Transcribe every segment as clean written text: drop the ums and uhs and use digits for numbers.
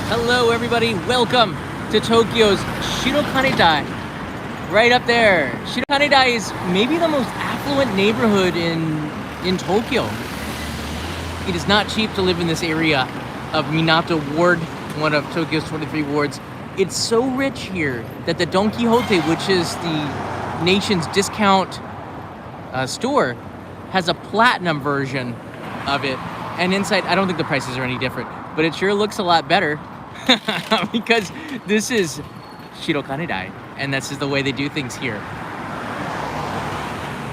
Hello everybody, welcome to Tokyo's Shirokanedai. Right up there. Shirokanedai is maybe the most affluent neighborhood in Tokyo. It is not cheap to live in this area of Minato Ward, one of Tokyo's 23 wards. It's so rich here that the Don Quixote, which is the nation's discount store, has a platinum version of it. And inside, I don't think the prices are any different, but it sure looks a lot better because this is Shirokanedai, and this is the way they do things here.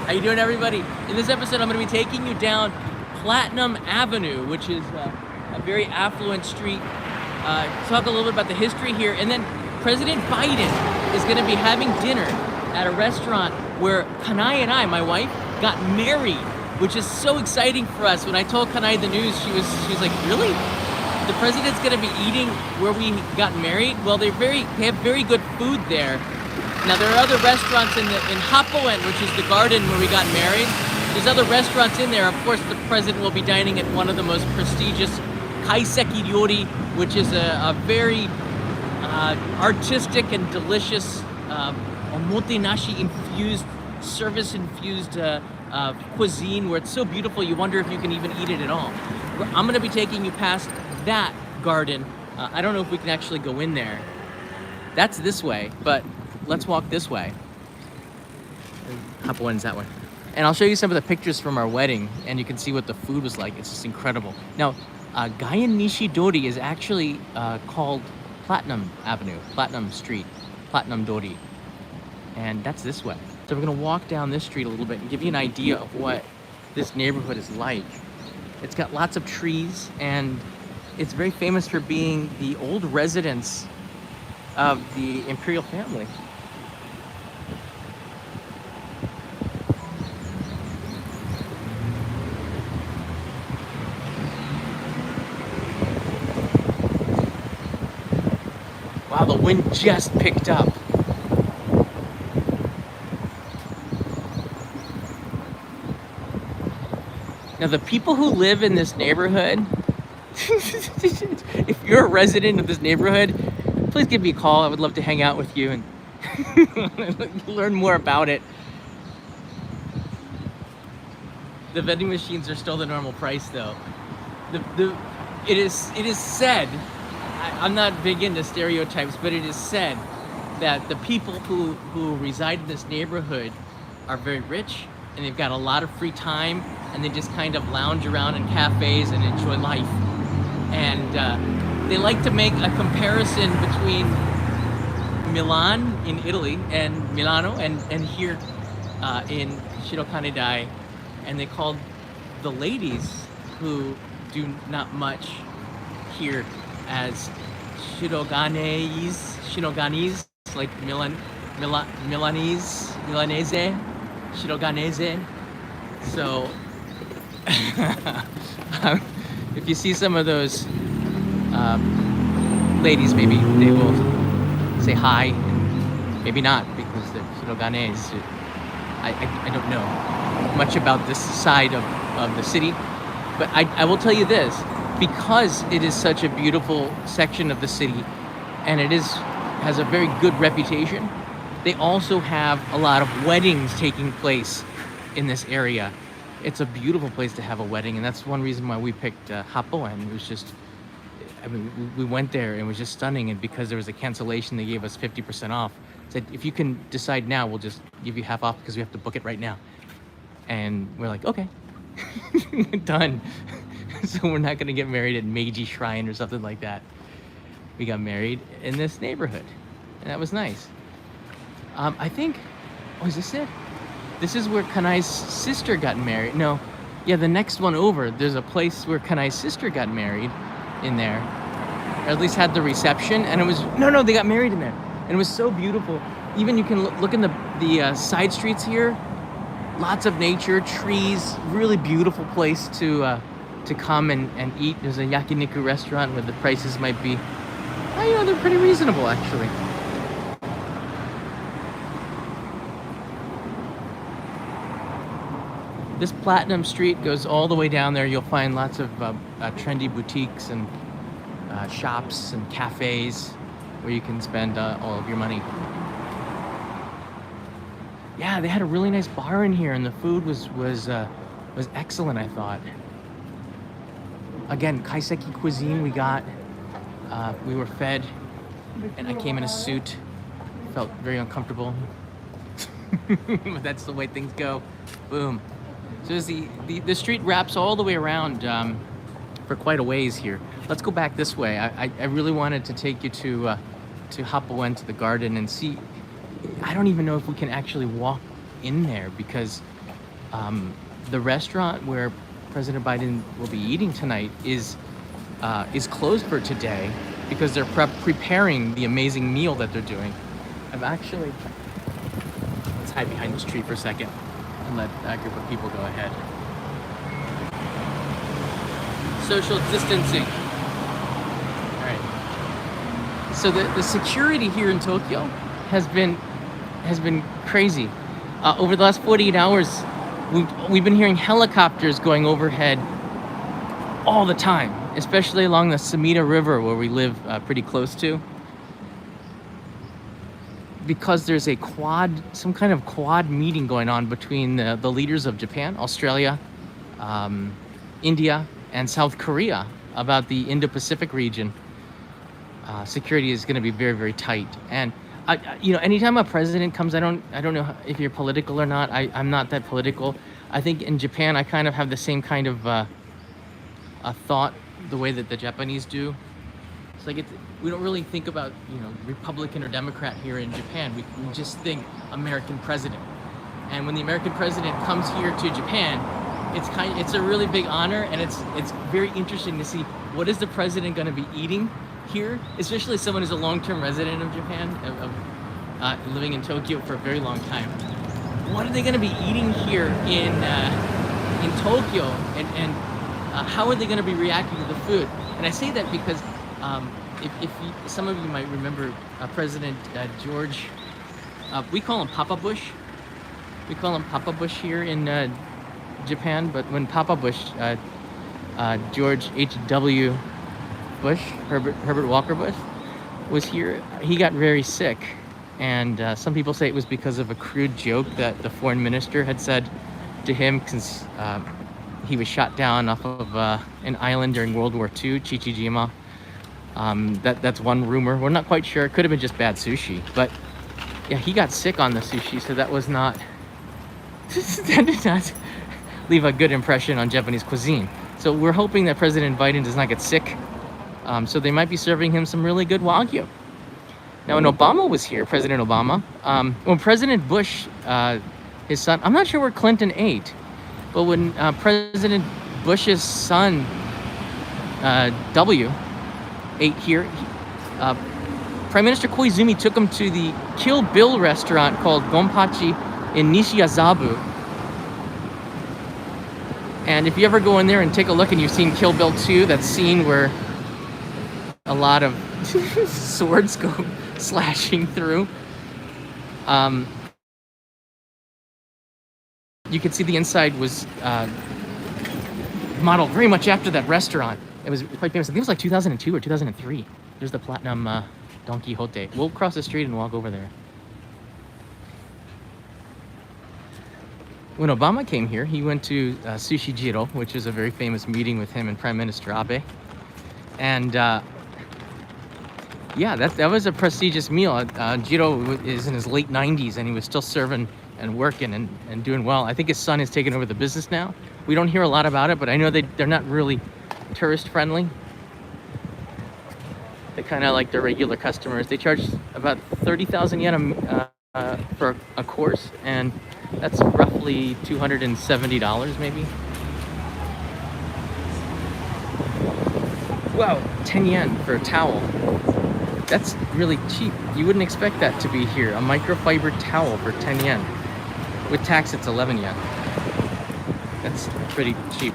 How you doing, everybody? In this episode, I'm going to be taking you down Platinum Avenue, which is a very affluent street. Talk a little bit about the history here, and then President Biden is going to be having dinner at a restaurant where Kanai and I, my wife, got married, which is so exciting for us. When I told Kanai the news, she was like, "Really? The president's going to be eating where we got married?" Well, they have very good food there. Now, there are other restaurants in Happo-en, which is the garden where we got married. There's other restaurants in there. Of course, the president will be dining at one of the most prestigious Kaiseki ryori, which is a very artistic and delicious omotenashi infused, service infused cuisine where it's so beautiful you wonder if you can even eat it at all. I'm going to be taking you past that garden. I don't know if we can actually go in there. That's this way, but let's walk this way. Happo-en's that way. And I'll show you some of the pictures from our wedding, and you can see what the food was like. It's just incredible. Now, Gaien Nishidori is actually called Platinum Avenue, Platinum Street, Platinum Dori. And that's this way. So we're gonna walk down this street a little bit and give you an idea of what this neighborhood is like. It's got lots of trees, and it's very famous for being the old residence of the imperial family. Wow, the wind just picked up. Now, the people who live in this neighborhood, if you're a resident of this neighborhood, please give me a call. I would love to hang out with you and learn more about it. The vending machines are still the normal price, though. It is said, I'm not big into stereotypes, but it is said that the people who reside in this neighborhood are very rich, and they've got a lot of free time, and they just kind of lounge around in cafes and enjoy life. And they like to make a comparison between Milan in Italy and Milano and here in Shirokanedai, and they called the ladies who do not much here as Shiroganese, like Milanese, Shiroganese. So if you see some of those ladies, maybe they will say hi, and maybe not, because they're Shiroganese. I don't know much about this side of the city, but I will tell you this, because it is such a beautiful section of the city, and it has a very good reputation, they also have a lot of weddings taking place in this area. It's a beautiful place to have a wedding, and that's one reason why we picked Happo-en. It was just, we went there and it was just stunning, and because there was a cancellation, they gave us 50% off. Said, if you can decide now, we'll just give you half off because we have to book it right now. And we're like, okay, done. So we're not gonna get married at Meiji Shrine or something like that. We got married in this neighborhood, and that was nice. I think, is this it? This is where Kanai's sister got married. No, yeah, the next one over, there's a place where Kanai's sister got married in there, or at least had the reception, and it was, no, they got married in there, and it was so beautiful. Even you can look in the side streets here, lots of nature, trees, really beautiful place to come and eat. There's a yakiniku restaurant where the prices might be, they're pretty reasonable, actually. This Platinum Street goes all the way down there. You'll find lots of trendy boutiques and shops and cafes where you can spend all of your money. Yeah, they had a really nice bar in here, and the food was excellent, I thought. Again, Kaiseki cuisine we got. We were fed, and I came in a suit. Felt very uncomfortable. But that's the way things go. Boom. So as the street wraps all the way around for quite a ways here. Let's go back this way. I really wanted to take you to Happo-en, to the garden, and see. I don't even know if we can actually walk in there, because the restaurant where President Biden will be eating tonight is closed for today because they're preparing the amazing meal that they're doing. I've actually... Let's hide behind this tree for a second and let that group of people go ahead. Social distancing. All right. So the security here in Tokyo has been crazy. Over the last 48 hours, we've been hearing helicopters going overhead all the time, especially along the Sumida River, where we live pretty close to. Because there's a some kind of quad meeting going on between the leaders of Japan, Australia, India, and South Korea about the Indo-Pacific region. Security is going to be very, very tight. And anytime a president comes, I don't know if you're political or not. I'm not that political. I think in Japan, I kind of have the same kind of a thought, the way that the Japanese do. It's like we don't really think about Republican or Democrat here in Japan. We just think American president. And when the American president comes here to Japan, it's a really big honor, and it's very interesting to see what is the president going to be eating here, especially someone who's a long-term resident of Japan, of living in Tokyo for a very long time. What are they going to be eating here in Tokyo, and how are they going to be reacting to the food? And I say that because some of you might remember President George, we call him Papa Bush. We call him Papa Bush here in Japan, but when Papa Bush, George H.W. Bush, Herbert Walker Bush, was here, he got very sick. And some people say it was because of a crude joke that the foreign minister had said to him, since he was shot down off of an island during World War II, Chichijima. That's one rumor. We're not quite sure. It could have been just bad sushi. But yeah, he got sick on the sushi, so that was not... that did not leave a good impression on Japanese cuisine. So we're hoping that President Biden does not get sick. So they might be serving him some really good Wagyu. Now, when Obama was here, President Obama, when President Bush, his son, I'm not sure where Clinton ate, but when President Bush's son, W, ate here, Prime Minister Koizumi took him to the Kill Bill restaurant called Gonpachi in Nishiazabu. And if you ever go in there and take a look and you've seen Kill Bill 2, that scene where a lot of swords go slashing through. You could see the inside was modeled very much after that restaurant. It was quite famous. I think it was like 2002 or 2003. There's the Platinum Don Quixote. We'll cross the street and walk over there. When Obama came here, he went to Sushi Jiro, which is a very famous meeting with him and Prime Minister Abe. And yeah, that was a prestigious meal. Jiro is in his late 90s, and he was still serving and working and doing well. I think his son has taken over the business now. We don't hear a lot about it, but I know they're not really tourist friendly. They kind of like their regular customers. They charge about 30,000 yen for a course, and that's roughly $270 maybe. Wow, 10 yen for a towel. That's really cheap. You wouldn't expect that to be here. A microfiber towel for 10 yen. With tax, it's 11 yen. That's pretty cheap.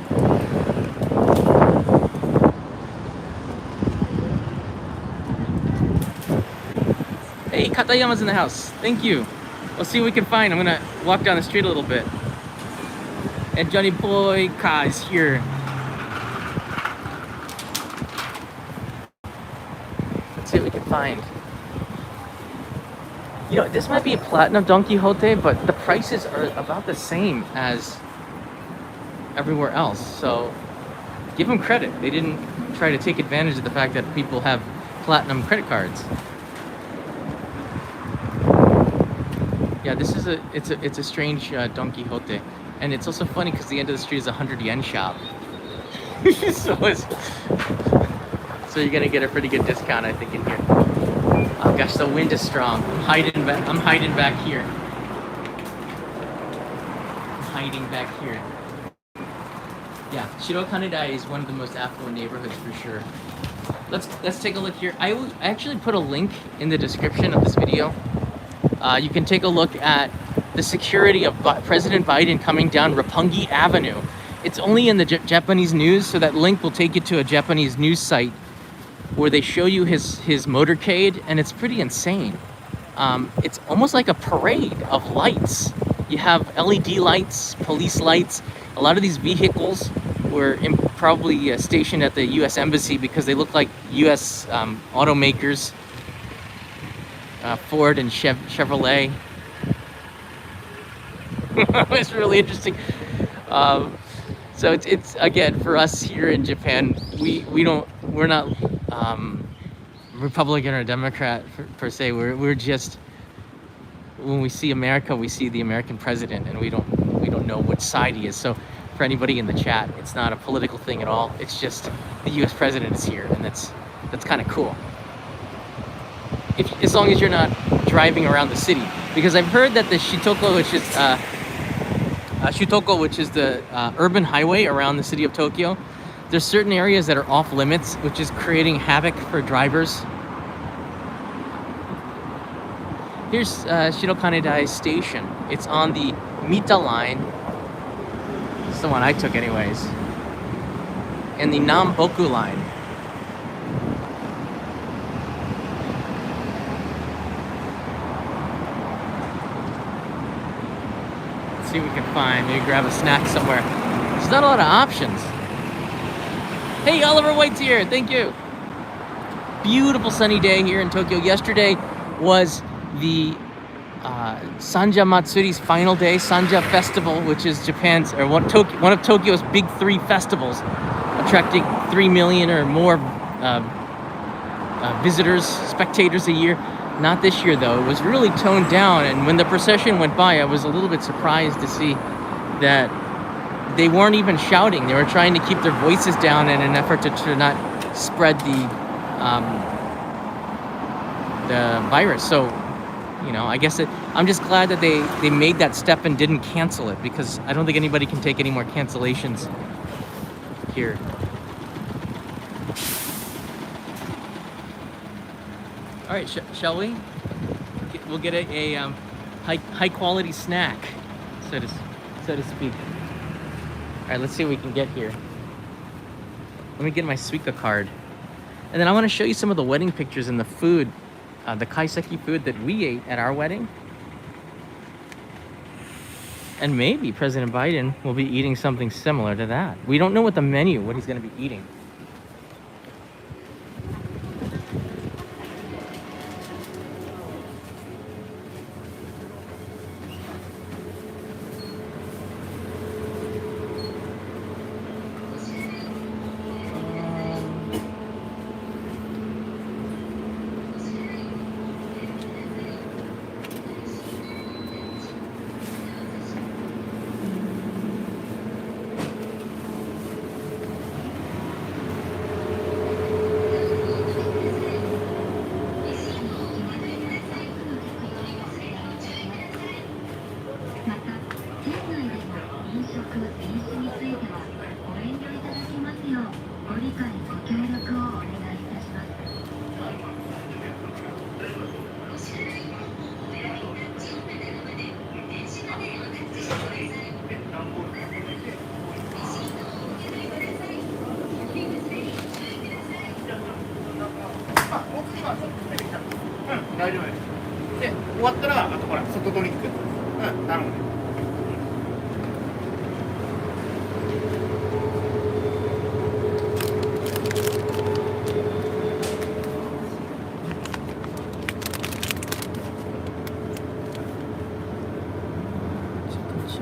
Hey, Katayama's in the house. Thank you. We'll see what we can find. I'm gonna walk down the street a little bit. And Johnny Boy Ka is here. see what we can find. You know, this might be a platinum Don Quixote, but the prices are about the same as everywhere else. So give them credit. They didn't try to take advantage of the fact that people have platinum credit cards. Yeah, this is it's a strange Don Quixote, and it's also funny because the end of the street is a 100 yen shop. So you're gonna get a pretty good discount, I think, in here. Oh gosh, the wind is strong. I'm hiding back here. Yeah, Shirokanedai is one of the most affluent neighborhoods for sure. Let's take a look here. I actually put a link in the description of this video. You can take a look at the security of President Biden coming down Roppongi Avenue. It's only in the Japanese news, so that link will take you to a Japanese news site where they show you his motorcade, and it's pretty insane. It's almost like a parade of lights. You have LED lights, police lights. A lot of these vehicles were probably stationed at the U.S. Embassy because they look like U.S. automakers. Ford and Chevrolet. It's really interesting. So it's again, for us here in Japan, we're not Republican or Democrat per se. We're just, when we see America, we see the American president, and we don't know which side he is. So for anybody in the chat, it's not a political thing at all. It's just the U.S. president is here, and that's kind of cool. As long as you're not driving around the city, because I've heard that the Shutoko, which is the urban highway around the city of Tokyo, there's certain areas that are off limits, which is creating havoc for drivers. Here's Shirokanedai Station. It's on the Mita line. It's the one I took anyways. And the Namboku line. See what we can find. Maybe grab a snack somewhere. There's not a lot of options. Hey, Oliver White's here. Thank you. Beautiful sunny day here in Tokyo. Yesterday was the Sanja Matsuri's final day. Sanja Festival, which is Japan's, or one of Tokyo's big 3 festivals, attracting 3 million or more visitors, spectators a year. Not this year, though. It was really toned down, and when the procession went by, I was a little bit surprised to see that they weren't even shouting. They were trying to keep their voices down in an effort to not spread the virus. So, you know, I guess I'm just glad that they made that step and didn't cancel it, because I don't think anybody can take any more cancellations here. All right, shall we? We'll get a high quality snack, so to speak. All right, let's see what we can get here. Let me get my Suica card, and then I want to show you some of the wedding pictures and the food, the Kaiseki food that we ate at our wedding. And maybe President Biden will be eating something similar to that. We don't know what he's going to be eating.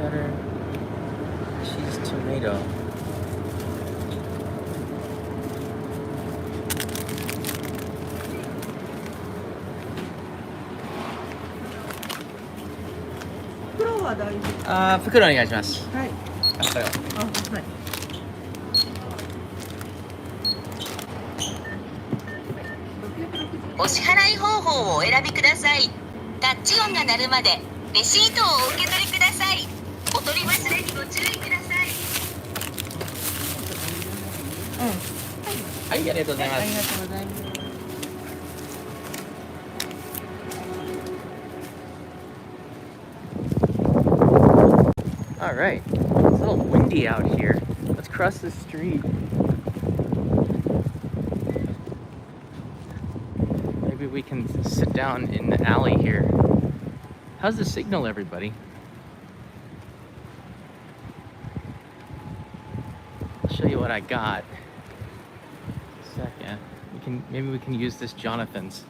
cheddar, cheese, tomato. Fukuro お願いします。はい。あ、これを。あ、はい。お支払い方法をお選びください。タッチ音が鳴るまでレシートをお受け取りください。お取り忘れにご注意ください。はい、ありがとうございます。ありがとうございます。All right, it's a little windy out here. Let's cross the street. Maybe we can sit down in the alley here. How's the signal, everybody? I'll show you what I got. Second, maybe we can use this Jonathan's.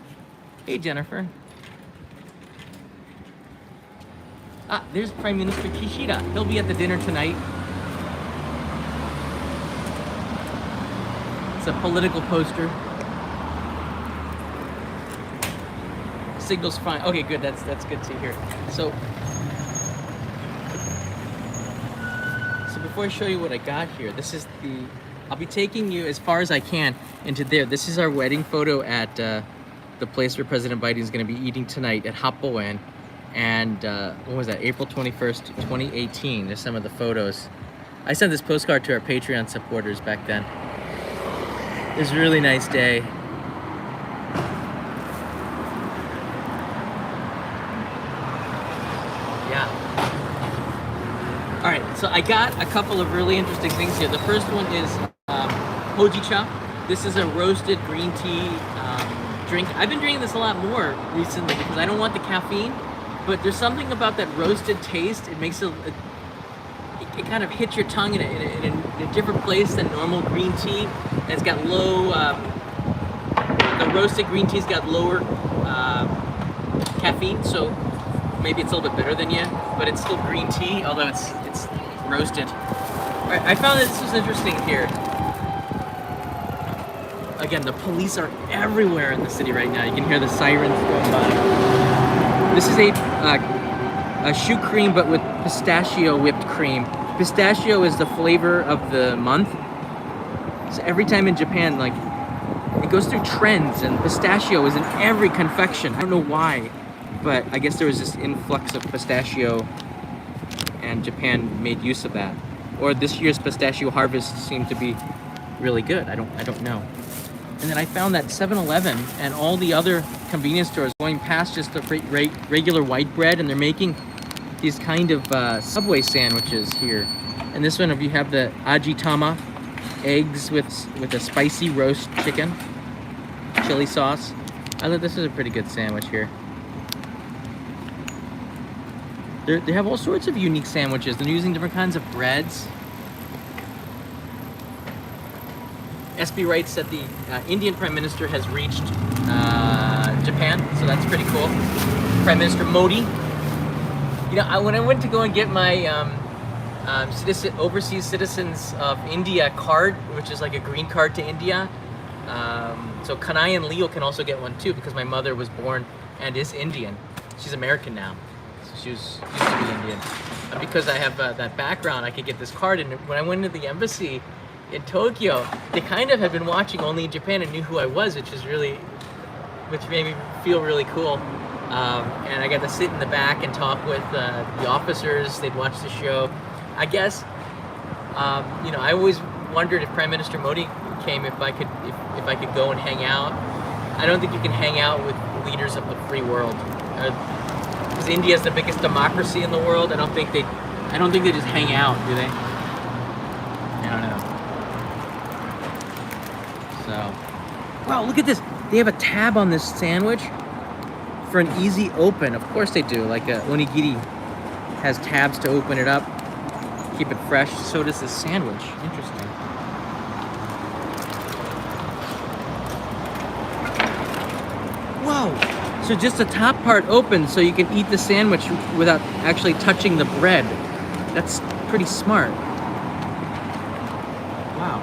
Hey, Jennifer. Ah, there's Prime Minister Kishida. He'll be at the dinner tonight. It's a political poster. Signal's fine. Okay, good. That's good to hear. So before I show you what I got here, this is I'll be taking you as far as I can into there. This is our wedding photo at the place where President Biden is going to be eating tonight at Happo-en. And what was that, April 21st, 2018. There's some of the photos. I sent this postcard to our Patreon supporters back then. It was a really nice day. Yeah. All right, so I got a couple of really interesting things here. The first one is hojicha. This is a roasted green tea drink. I've been drinking this a lot more recently because I don't want the caffeine. But there's something about that roasted taste. It makes it kind of hits your tongue in a different place than normal green tea. And it's got low, the roasted green tea's got lower caffeine, so maybe it's a little bit better than you, but it's still green tea, although it's roasted. All right, I found that this was interesting here. Again, the police are everywhere in the city right now. You can hear the sirens going by. This is a choux cream, but with pistachio whipped cream. Pistachio is the flavor of the month. So every time in Japan, like, it goes through trends, and pistachio is in every confection. I don't know why, but I guess there was this influx of pistachio, and Japan made use of that. Or this year's pistachio harvest seemed to be really good. I don't know. And then I found that 7-Eleven and all the other convenience stores going past just the regular white bread, and they're making these kind of Subway sandwiches here. And this one, if you have the ajitama, eggs with a spicy roast chicken, chili sauce. I thought this is a pretty good sandwich here. They have all sorts of unique sandwiches. They're using different kinds of breads. SB writes that the Indian Prime Minister has reached Japan, so that's pretty cool. Prime Minister Modi. You know, when I went to go and get my Overseas Citizens of India card, which is like a green card to India, so Kanai and Leo can also get one too, because my mother was born and is Indian. She's American now, so she used to be Indian. And because I have that background, I could get this card. And when I went to the embassy in Tokyo, they kind of had been watching only in Japan and knew who I was, which made me feel really cool. And I got to sit in the back and talk with the officers. They'd watch the show. I guess, you know, I always wondered if Prime Minister Modi came, if I could go and hang out. I don't think you can hang out with leaders of the free world, because India is the biggest democracy in the world. I don't think they just hang out, do they? I don't know. So, wow, look at this. They have a tab on this sandwich for an easy open. Of course they do. Like a onigiri has tabs to open it up, keep it fresh. So does this sandwich. Interesting. Whoa! So just the top part opens so you can eat the sandwich without actually touching the bread. That's pretty smart. Wow.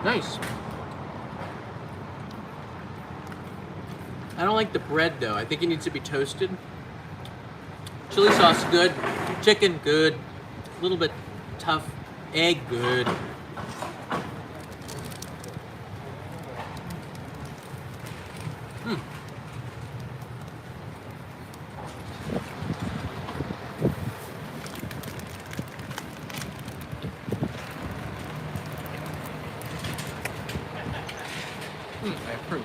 Nice. I don't like the bread though. I think it needs to be toasted. Chili sauce, good. Chicken, good. A little bit tough. Egg, good. I approve.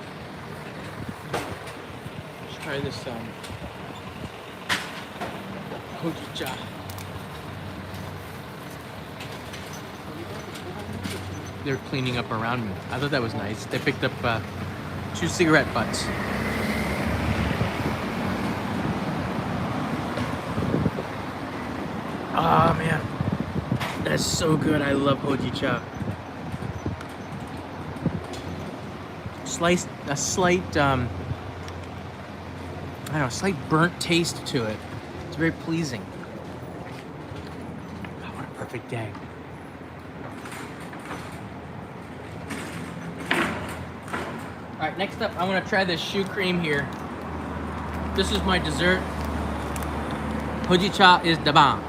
Let's try this Kochuan. They're cleaning up around me. I thought that was nice. They picked up 2 cigarette butts. Oh man, that's so good. I love hojicha. A slight, I don't know, slight burnt taste to it. It's very pleasing. Oh, what a perfect day. All right, next up, I want to try this shoe cream here. This is my dessert. Hojicha is the bomb.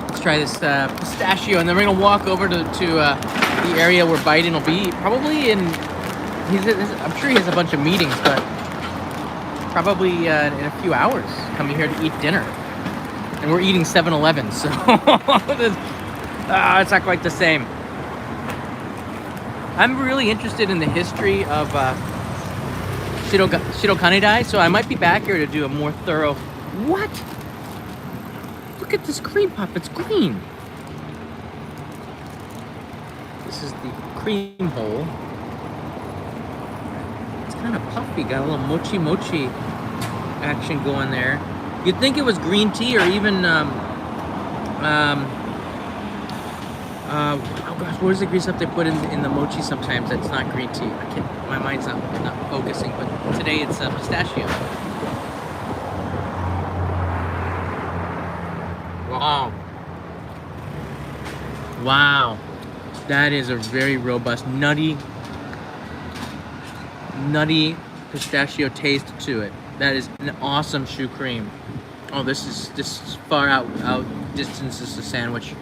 Let's try this pistachio, and then we're gonna walk over to the area where Biden will be. Probably in, I'm sure he has a bunch of meetings, but probably in a few hours, coming here to eat dinner. And we're eating 7-Eleven, so it's not quite the same. I'm really interested in the history of Shirokanedai, so I might be back here to do a more thorough... What? Look at this cream puff, it's green. This is the cream hole. It's kind of puffy, got a little mochi action going there. You'd think it was green tea or even oh gosh, what is the green stuff they put in the mochi sometimes that's not green tea? I can't, my mind's not focusing, but today it's pistachio. Wow. That is a very robust, nutty pistachio taste to it. That is an awesome shoe cream. Oh, this is far out distances the sandwich.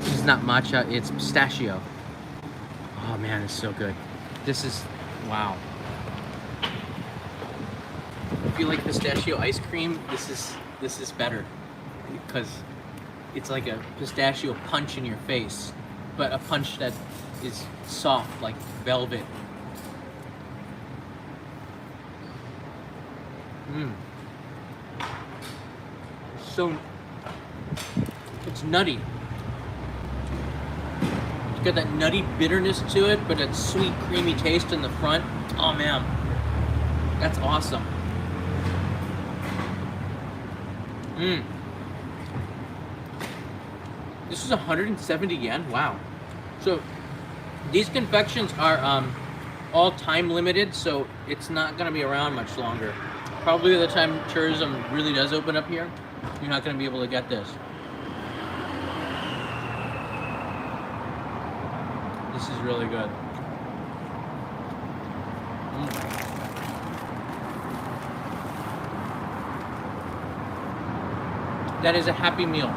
This is not matcha, it's pistachio. Oh man, it's so good. This is, wow. If you like pistachio ice cream, this is better, because it's like a pistachio punch in your face, but a punch that is soft like velvet. So it's nutty. It's got that nutty bitterness to it, but that sweet, creamy taste in the front. Oh man, that's awesome. This is 170 yen. Wow. So these confections are all time limited, so it's not going to be around much longer. Probably by the time tourism really does open up here, you're not going to be able to get this. This is really good. That is a happy meal.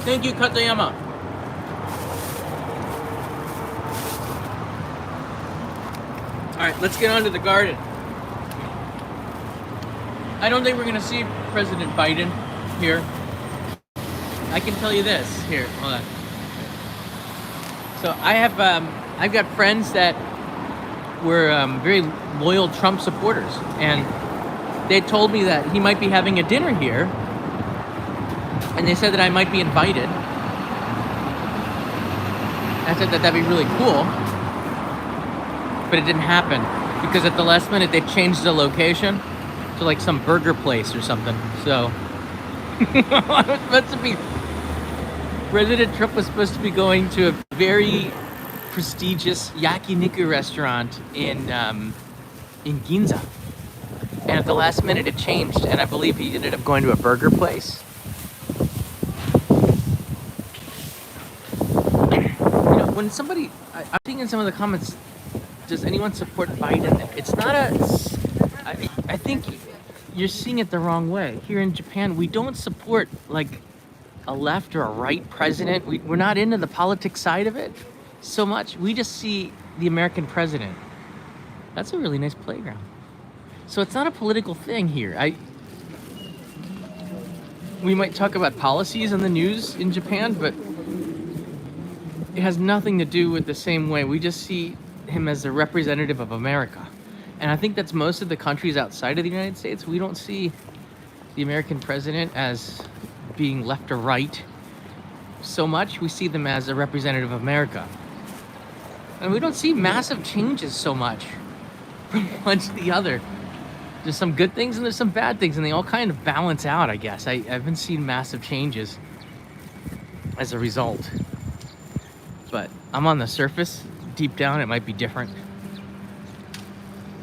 Thank you, Katayama. All right, let's get on to the garden. I don't think we're gonna see President Biden here. I can tell you this. Here, hold on. So I've got friends that were very loyal Trump supporters, and they told me that he might be having a dinner here, and they said that I might be invited. I said that that'd be really cool, but it didn't happen because at the last minute they changed the location to like some burger place or something. So I was supposed to be President Trump was supposed to be going to a very prestigious yakiniku restaurant in Ginza. And at the last minute it changed, and I believe he ended up going to a burger place. You know, when somebody, I'm seeing in some of the comments, does anyone support Biden? It's not I think you're seeing it the wrong way. Here in Japan, we don't support like a left or a right president. We're not into the politics side of it so much. We just see the American president. That's a really nice playground. So it's not a political thing here. We might talk about policies on the news in Japan, but it has nothing to do with the same way. We just see him as a representative of America. And I think that's most of the countries outside of the United States. We don't see the American president as being left or right so much. We see them as a representative of America. And we don't see massive changes so much from one to the other. There's some good things and there's some bad things, and they all kind of balance out, I guess. I haven't seen massive changes as a result. But I'm on the surface. Deep down, it might be different.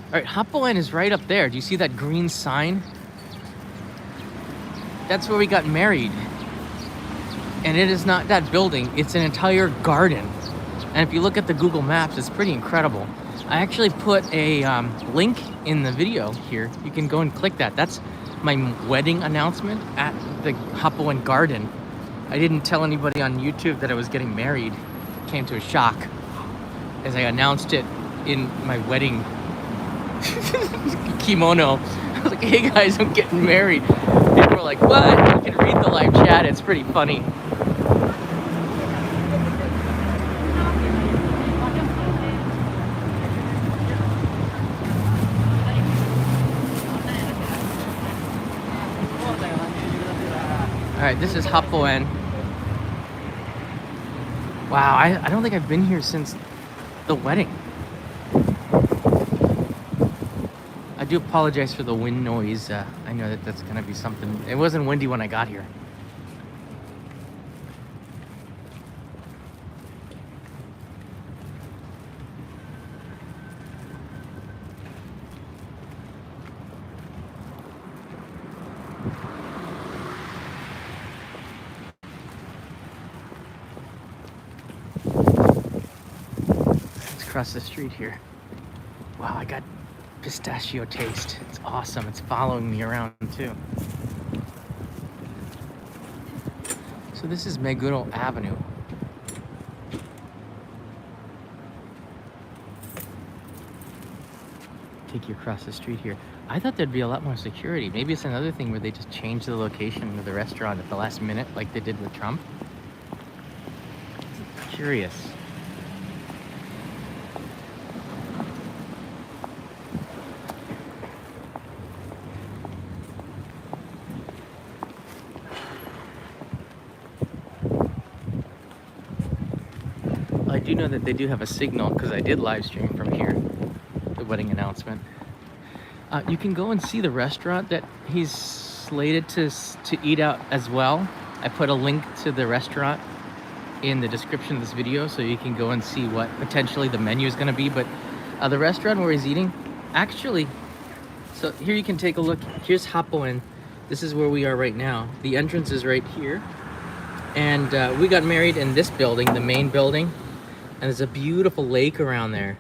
All right, Happo-en is right up there. Do you see that green sign? That's where we got married. And it is not that building, it's an entire garden. And if you look at the Google Maps, it's pretty incredible. I actually put a link in the video here. You can go and click that. That's my wedding announcement at the Happo-en garden. I didn't tell anybody on YouTube that I was getting married. It came to a shock as I announced it in my wedding kimono. I was like, hey guys, I'm getting married. People were like, what? You can read the live chat, it's pretty funny. Alright, this is Happo-en. Wow, I don't think I've been here since the wedding. I do apologize for the wind noise. I know that that's gonna be something. It wasn't windy when I got here. Across the street here. Wow, I got pistachio taste. It's awesome. It's following me around too. So this is Meguro Avenue. Take you across the street here. I thought there'd be a lot more security. Maybe it's another thing where they just change the location of the restaurant at the last minute like they did with Trump. Curious. I do know that they do have a signal because I did live stream from here, the wedding announcement. You can go and see the restaurant that he's slated to eat out as well. I put a link to the restaurant in the description of this video so you can go and see what potentially the menu is going to be. But the restaurant where he's eating, actually, so here you can take a look. Here's Happo-en. This is where we are right now. The entrance is right here. And we got married in this building, the main building. And there's a beautiful lake around there.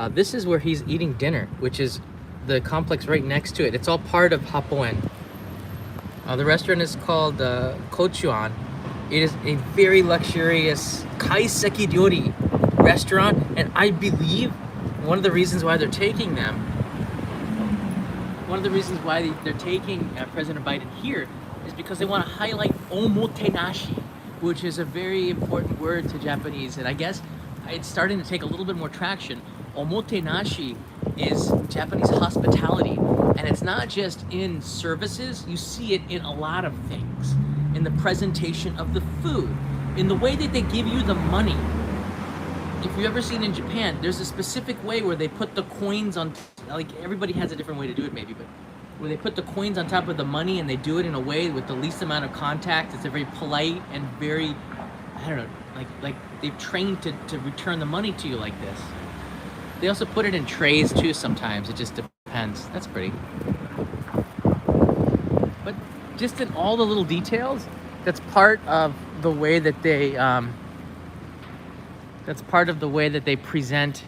This is where he's eating dinner, which is the complex right next to it. It's all part of Happo-en. The restaurant is called Kochuan. It is a very luxurious Kaiseki ryori restaurant, and I believe one of the reasons why they're taking them, they're taking President Biden here is because they want to highlight omotenashi, which is a very important word to Japanese, and I guess it's starting to take a little bit more traction. Omotenashi is Japanese hospitality, and it's not just in services. You see it in a lot of things. In the presentation of the food, in the way that they give you the money. If you've ever seen in Japan, there's a specific way where they put the coins on, like everybody has a different way to do it maybe, but where they put the coins on top of the money and they do it in a way with the least amount of contact. It's a very polite and very I don't know, like they've trained to return the money to you like this. They also put it in trays too sometimes. It just depends. That's pretty. But just in all the little details, that's part of the way that they present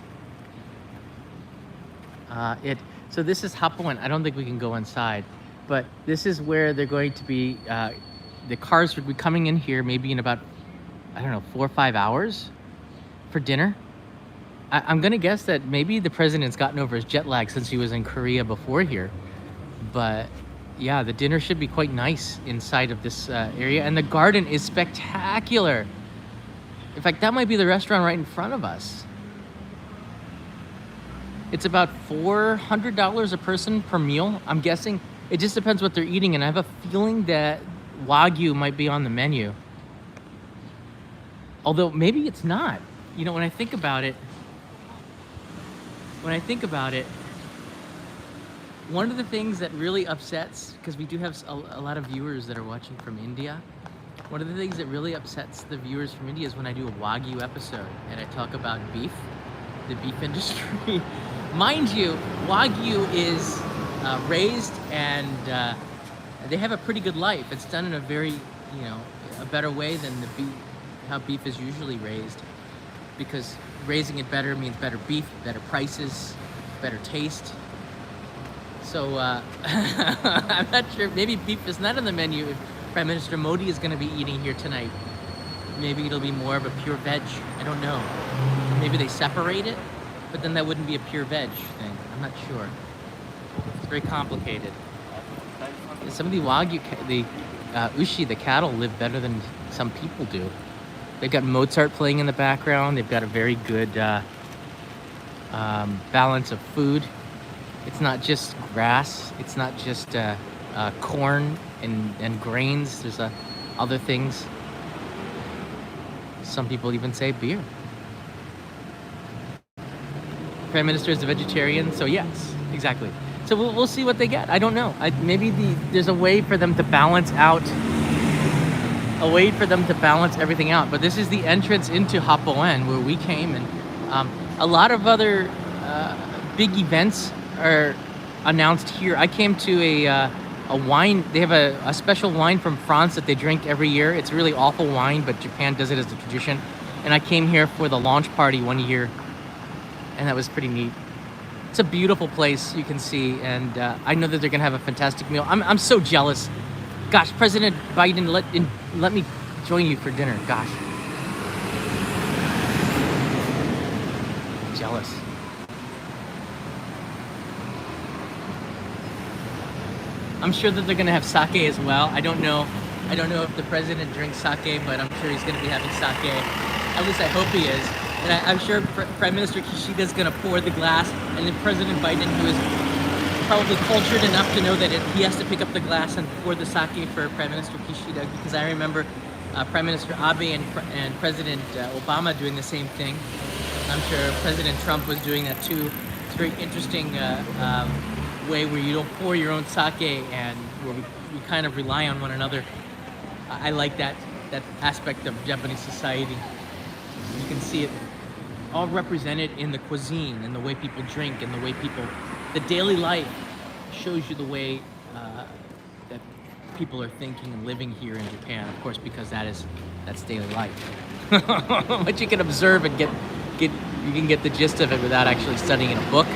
it. So this is Happo-en. I don't think we can go inside, but this is where they're going to be. The cars would be coming in here maybe in about, I don't know, 4 or 5 hours for dinner. I'm gonna guess that maybe the president's gotten over his jet lag since he was in Korea before here. But yeah, the dinner should be quite nice inside of this area, and the garden is spectacular. In fact, that might be the restaurant right in front of us. It's about $400 a person per meal, I'm guessing. It just depends what they're eating, and I have a feeling that Wagyu might be on the menu. Although maybe it's not. You know, when I think about it, one of the things that really upsets, because we do have a lot of viewers that are watching from India, one of the things that really upsets the viewers from India is when I do a Wagyu episode and I talk about beef, the beef industry. Mind you, Wagyu is raised and they have a pretty good life. It's done in a very, a better way than how beef is usually raised, because raising it better means better beef, better prices, better taste. So I'm not sure, maybe beef is not on the menu if Prime Minister Modi is going to be eating here tonight. Maybe it'll be more of a pure veg. I don't know. Maybe they separate it, but then that wouldn't be a pure veg thing. I'm not sure. It's very complicated. Some of the Wagyu, the Ushi, the cattle, live better than some people do. They've got Mozart playing in the background. They've got a very good balance of food. It's not just grass. It's not just corn and grains. There's other things. Some people even say beer. Prime Minister is a vegetarian, so yes, exactly. So we'll see what they get. I don't know. Maybe there's a way for them to balance out. A way for them to balance everything out. But this is the entrance into Happo-en, where we came, and a lot of other big events are announced here. I came to a wine. They have a special wine from France that they drink every year. It's really awful wine, but Japan does it as a tradition. And I came here for the launch party one year, and that was pretty neat. It's a beautiful place, you can see, and I know that they're gonna have a fantastic meal. I'm so jealous. Gosh, President Biden, let me join you for dinner. Gosh, jealous. I'm sure that they're gonna have sake as well. I don't know if the president drinks sake, but I'm sure he's gonna be having sake. At least I hope he is. And I'm sure Prime Minister Kishida is gonna pour the glass, and then President Biden, who is probably cultured enough to know that he has to pick up the glass and pour the sake for Prime Minister Kishida, because I remember Prime Minister Abe and President Obama doing the same thing. I'm sure President Trump was doing that too. It's a very interesting way where you don't pour your own sake, and where we kind of rely on one another. I like that aspect of Japanese society. You can see it all represented in the cuisine, and the way people drink, and the way the daily life shows you the way that people are thinking and living here in Japan, of course, because that's daily life. But you can observe and you can get the gist of it without actually studying in a book,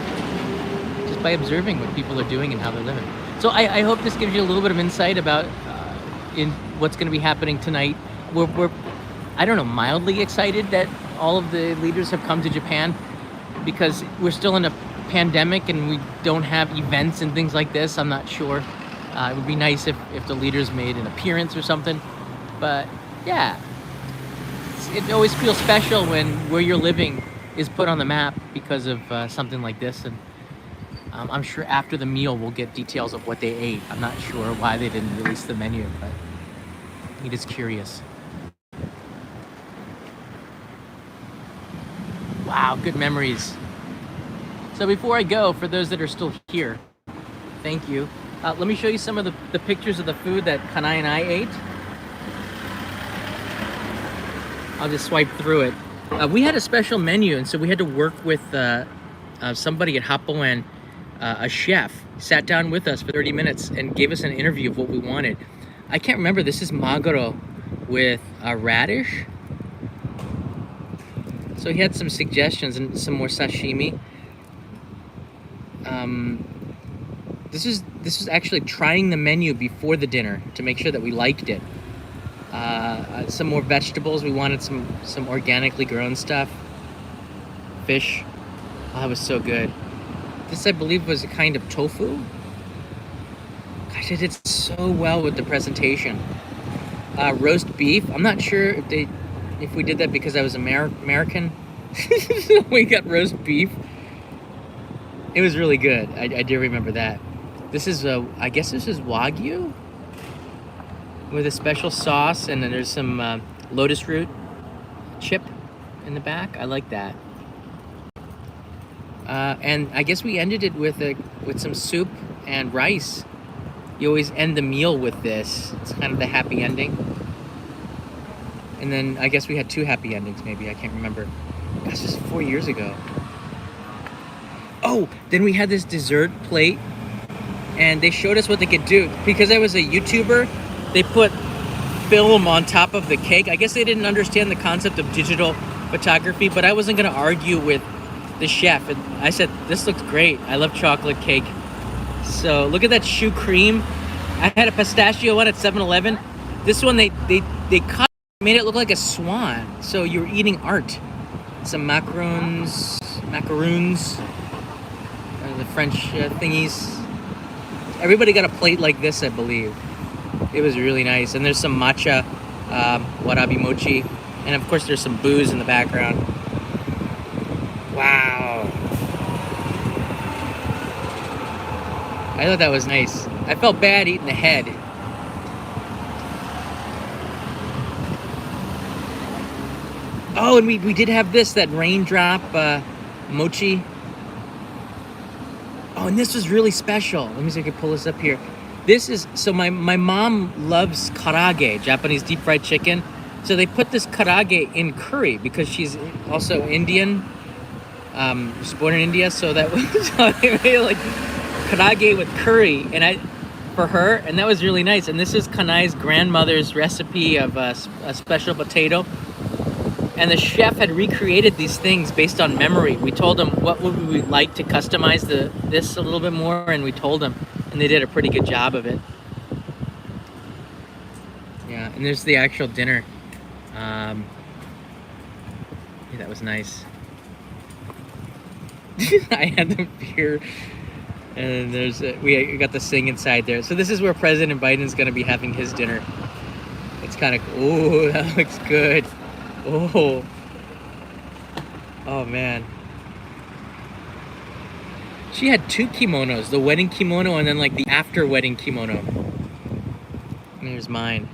just by observing what people are doing and how they're living. So I hope this gives you a little bit of insight about in what's going to be happening tonight. We're I don't know, mildly excited that all of the leaders have come to Japan, because we're still in a pandemic and we don't have events and things like this. I'm not sure. It would be nice if the leaders made an appearance or something. But yeah, it always feels special when where you're living is put on the map because of something like this. And I'm sure after the meal we'll get details of what they ate. I'm not sure why they didn't release the menu, but it is curious. Wow, good memories. So before I go, for those that are still here, thank you. Let me show you some of the pictures of the food that Kanai and I ate. I'll just swipe through it. We had a special menu, and so we had to work with somebody at Happo-en, a chef, sat down with us for 30 minutes and gave us an interview of what we wanted. I can't remember. This is maguro with radish. So he had some suggestions and some more sashimi. This is actually trying the menu before the dinner to make sure that we liked it. Some more vegetables. We wanted some organically grown stuff. Fish. Oh, that was so good. This, I believe, was a kind of tofu. Gosh, it did so well with the presentation. Roast beef. I'm not sure if we did that because I was American. We got roast beef. It was really good. I do remember that. This is, I guess this is Wagyu with a special sauce, and then there's some lotus root chip in the back. I like that. And I guess we ended it with some soup and rice. You always end the meal with this. It's kind of the happy ending. And then I guess we had 2 happy endings, maybe. I can't remember. That's just 4 years ago. Oh, then we had this dessert plate, and they showed us what they could do. Because I was a YouTuber, they put film on top of the cake. I guess they didn't understand the concept of digital photography, but I wasn't going to argue with the chef. And I said, this looks great. I love chocolate cake. So look at that choux cream. I had a pistachio one at 7-Eleven. This one, they cut, made it look like a swan. So you're eating art. Some macaroons, the French thingies. Everybody got a plate like this, I believe. It was really nice. And there's some matcha, warabi mochi. And of course there's some booze in the background. Wow. I thought that was nice. I felt bad eating the head. Oh, and we did have that raindrop mochi. Oh, and this was really special. Let me see if I can pull this up here. This is, so my mom loves karaage, Japanese deep fried chicken. So they put this karaage in curry because she's also Indian. Was born in India, so that was so they made like karaage with curry, and for her, and that was really nice. And this is Kanai's grandmother's recipe of a special potato. And the chef had recreated these things based on memory. We told him what would we like to customize this a little bit more, and we told him, and they did a pretty good job of it. Yeah, and there's the actual dinner. Yeah, that was nice. I had the beer, and there's we got the sing inside there. So this is where President Biden's going to be having his dinner. It's kind of, oh, that looks good. Oh man. She had 2 kimonos, the wedding kimono and then like the after wedding kimono. And here's mine.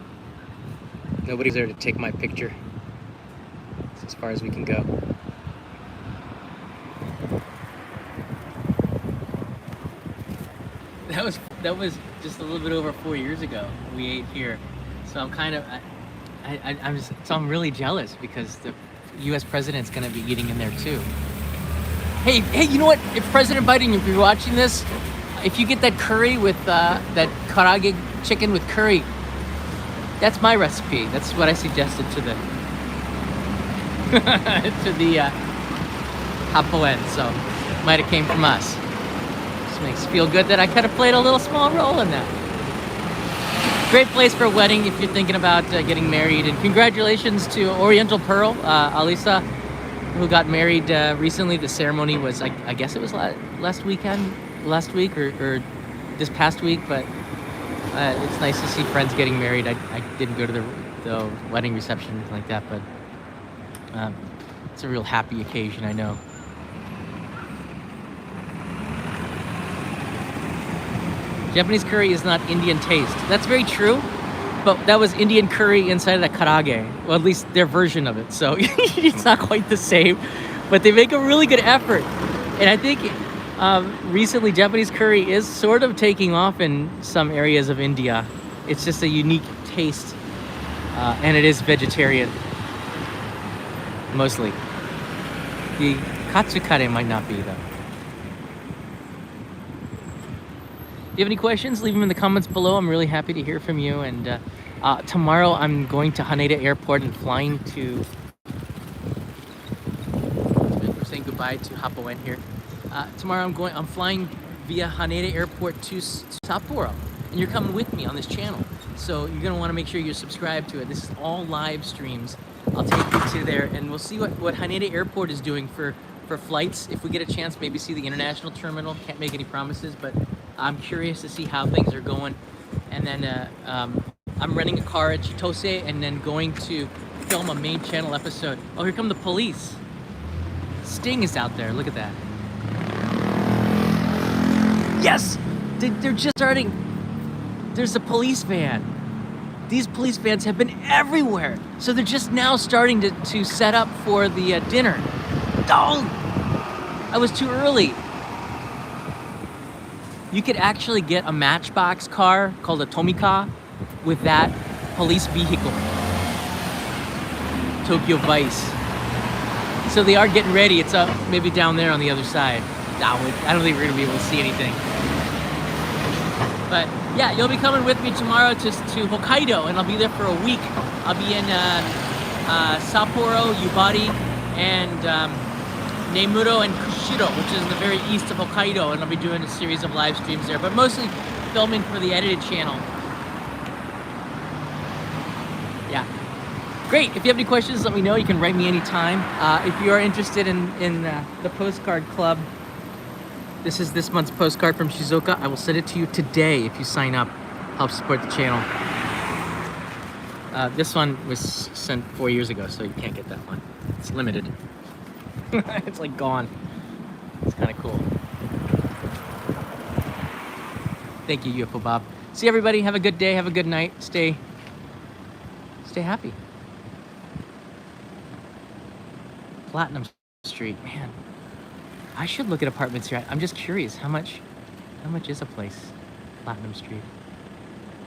Nobody's there to take my picture. It's as far as we can go. That was just a little bit over 4 years ago. We ate here. So I'm kind of I'm really jealous because the U.S. president's going to be eating in there too. Hey, you know what? If President Biden, if you're watching this, if you get that curry with that karaage chicken with curry, that's my recipe. That's what I suggested to the to the Happo-en. So might have came from us. Just makes me feel good that I could have played a little small role in that. Great place for a wedding if you're thinking about getting married. And congratulations to Oriental Pearl, Alisa, who got married recently. The ceremony was, I guess it was last week or this past week. But it's nice to see friends getting married. I didn't go to the wedding reception like that, but it's a real happy occasion, I know. Japanese curry is not Indian taste. That's very true, but that was Indian curry inside of the karaage. Well, at least their version of it. So it's not quite the same, but they make a really good effort. And I think recently Japanese curry is sort of taking off in some areas of India. It's just a unique taste, and it is vegetarian. Mostly. The katsu kare might not be, though. If you have any questions, leave them in the comments below. I'm really happy to hear from you. And tomorrow I'm going to Haneda Airport and flying to... We're saying goodbye to Happo-en here. Tomorrow I'm flying via Haneda Airport to Sapporo. And you're coming with me on this channel. So you're gonna wanna make sure you're subscribed to it. This is all live streams. I'll take you to there and we'll see what Haneda Airport is doing for flights. If we get a chance, maybe see the international terminal. Can't make any promises, but I'm curious to see how things are going. And then I'm renting a car at Chitose and then going to film a main channel episode. Oh, here come the police. Sting is out there, look at that. Yes, they're just starting. There's a police van. These police vans have been everywhere. So they're just now starting to set up for the dinner. Oh, I was too early. You could actually get a matchbox car called a Tomika with that police vehicle. Tokyo Vice. So they are getting ready. It's up maybe down there on the other side. I don't think we're gonna be able to see anything. But yeah, you'll be coming with me tomorrow to Hokkaido, and I'll be there for a week. I'll be in Sapporo, Yubari, and Nemuro and Kushiro, which is in the very east of Hokkaido, and I'll be doing a series of live streams there, but mostly filming for the edited channel. Yeah. Great. If you have any questions, let me know. You can write me anytime. If you are interested in the postcard club, this is this month's postcard from Shizuoka. I will send it to you today if you sign up. Help support the channel. This one was sent 4 years ago, so you can't get that one. It's limited. It's like gone. It's kind of cool. Thank you, UFO Bob. See everybody. Have a good day. Have a good night. Stay happy. Platinum Street, man. I should look at apartments here. I'm just curious. How much is a place? Platinum Street.